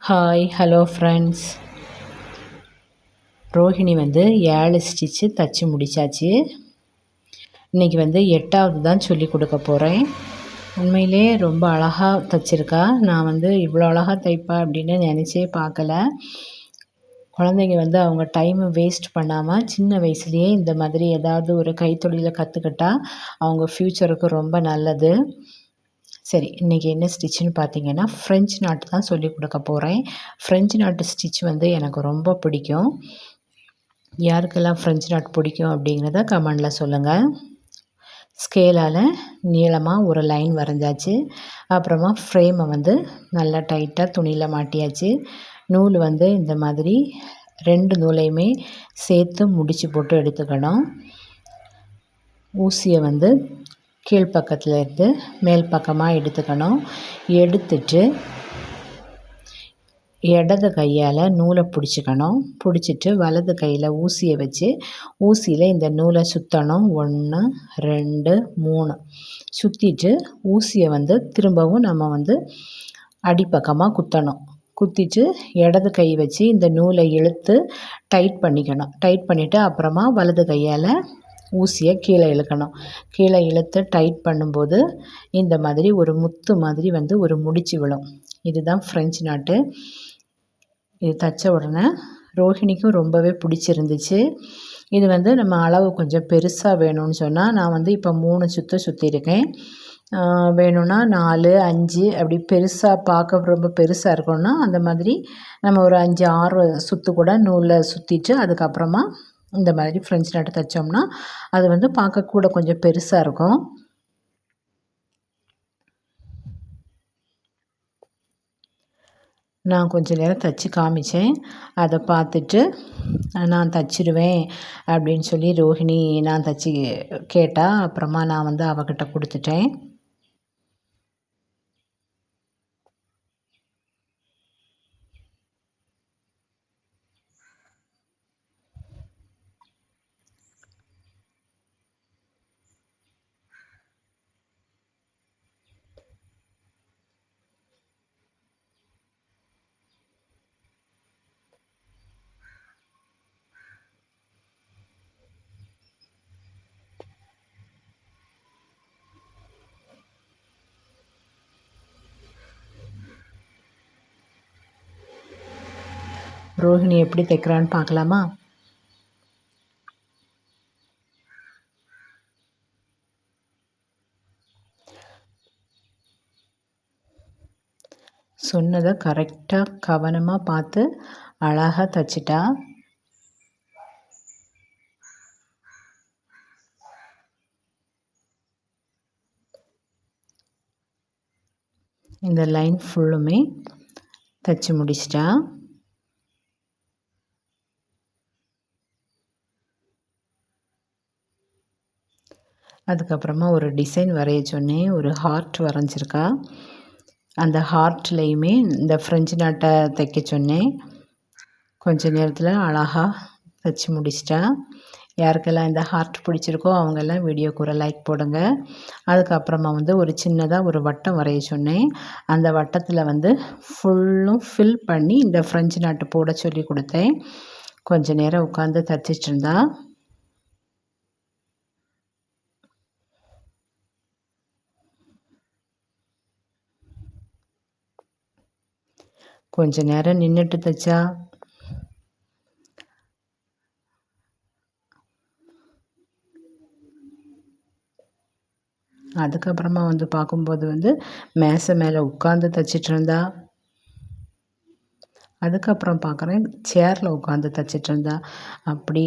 Hi hello friends. Rohini 7 stitch தச்சு முடித்தாச்சு. இன்றைக்கி 8வது தான் சொல்லி கொடுக்க போகிறேன். உண்மையிலே ரொம்ப அழகாக தைச்சிருக்கா. நான் இவ்வளோ அழகாக தைப்பா அப்படின்னு நினச்சே பார்க்கல. குழந்தைங்க அவங்க டைமை வேஸ்ட் பண்ணாமல் சின்ன வயசுலேயே இந்த மாதிரி ஏதாவது ஒரு கைத்தொழிலை கற்றுக்கிட்டா அவங்க ஃப்யூச்சருக்கு ரொம்ப நல்லது. சரி, இன்றைக்கி என்ன ஸ்டிச்சுன்னு பார்த்தீங்கன்னா ஃப்ரெஞ்ச் நாட்டு தான் சொல்லி கொடுக்க போகிறேன். ஃப்ரெஞ்ச் நாட்டு ஸ்டிச் எனக்கு ரொம்ப பிடிக்கும். யாருக்கெல்லாம் ஃப்ரெஞ்ச் நாட் பிடிக்கும் அப்படிங்கிறத கமெண்டில் சொல்லுங்கள். ஸ்கேலால் நீளமாக ஒரு லைன் வரைஞ்சாச்சு. அப்புறமா ஃப்ரேமை நல்லா டைட்டாக துணியில் மாட்டியாச்சு. நூல் இந்த மாதிரி 2 நூலையுமே சேர்த்து முடிச்சு போட்டு எடுத்துக்கணும். ஊசியை கீழ்ப்பக்கத்தில் இருந்து மேல் பக்கமாக எடுத்துக்கணும். எடுத்துட்டு இடது கையால் நூலை பிடிச்சிக்கணும். பிடிச்சிட்டு வலது கையில் ஊசியை வச்சு ஊசியில் இந்த நூலை சுற்றணும். 1 2 3 சுற்றிட்டு ஊசியை திரும்பவும் நம்ம அடிப்பக்கமாக குத்தணும். குத்திட்டு இடது கை வச்சு இந்த நூலை இழுத்து டைட் பண்ணிக்கணும். டைட் பண்ணிவிட்டு அப்புறமா வலது கையால் ஊசியை கீழே இழுக்கணும். கீழே இழுத்து டைட் பண்ணும்போது இந்த மாதிரி ஒரு முத்து மாதிரி ஒரு முடிச்சு விழும். இதுதான் ஃப்ரெஞ்ச் நாட்டு. இது தைச்ச உடனே ரோஹிணிக்கும் ரொம்பவே பிடிச்சிருந்துச்சு. இது நம்ம அளவு கொஞ்சம் பெருசாக வேணும்னு சொன்னால் நான் இப்போ 3 சுற்றியிருக்கேன். வேணும்னா 4 5 அப்படி பெருசாக பார்க்க ரொம்ப பெருசாக இருக்கணும்னா அந்த மாதிரி நம்ம ஒரு 5 6 சுற்று கூட நூலில் சுற்றிட்டு அதுக்கப்புறமா இந்த மாதிரி ஃப்ரெஞ்ச் நாட்டு தைச்சோம்னா அது பார்க்க கூட கொஞ்சம் பெருசாக இருக்கும். நான் கொஞ்சம் நேரம் தைச்சி காமிச்சேன். அதை பார்த்துட்டு நான் தைச்சிருவேன் அப்படின்னு சொல்லி ரோஹிணி நான் தைச்சி கேட்டால். அப்புறமா நான் அவகிட்ட கொடுத்துட்டேன். ரோஹிணி எப்படி தைக்கிறான்னு பார்க்கலாமா? சொன்னதை கரெக்டாக கவனமாக பார்த்து அழகாக தைச்சிட்டா. இந்த லைன் ஃபுல்லுமே தைச்சி முடிச்சிட்டா. அதுக்கப்புறமா ஒரு டிசைன் வரைய சொன்னேன். ஒரு ஹார்ட் வரைஞ்சிருக்கா. அந்த ஹார்ட்லேயுமே இந்த ஃப்ரெஞ்சு நாட்டை தைக்க சொன்னேன். கொஞ்ச நேரத்தில் அழகாக தைச்சி முடிச்சிட்டா. யாருக்கெல்லாம் இந்த ஹார்ட் பிடிச்சிருக்கோ அவங்கெல்லாம் வீடியோக்கு ஒரு லைக் போடுங்க. அதுக்கப்புறமா ஒரு சின்னதாக ஒரு வட்டம் வரைய சொன்னேன். அந்த வட்டத்தில் ஃபுல்லும் ஃபில் பண்ணி இந்த ஃப்ரெஞ்சு நாட்டு போட சொல்லி கொடுத்தேன். கொஞ்ச நேரம் உட்காந்து தைச்சிட்டு இருந்தா. கொஞ்ச நேரம் நின்றுட்டு தைச்சா. அதுக்கப்புறமா பார்க்கும்போது மேசை மேலே உட்காந்து தைச்சிட்டு இருந்தா. அதுக்கப்புறம் பார்க்குறேன் சேரில் உட்காந்து தைச்சிட்டு இருந்தா. அப்படி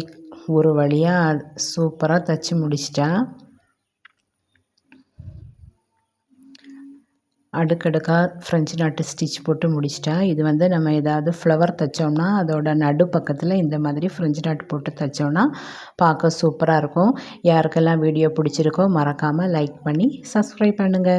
ஒரு வழியாக சூப்பராக தைச்சி முடிச்சிட்டா. அடுக்கடுக்காக ஃப்ரெஞ்சு நாட்டு ஸ்டிச் போட்டு முடிச்சிட்டா. இது நம்ம ஏதாவது ஃப்ளவர் தைச்சோம்னா அதோட நடு பக்கத்தில் இந்த மாதிரி ஃப்ரெஞ்சு நாட்டு போட்டு தைச்சோம்னா பார்க்க சூப்பராக இருக்கும். யாருக்கெல்லாம் வீடியோ பிடிச்சிருக்கோ மறக்காமல் லைக் பண்ணி சப்ஸ்கிரைப் பண்ணுங்கள்.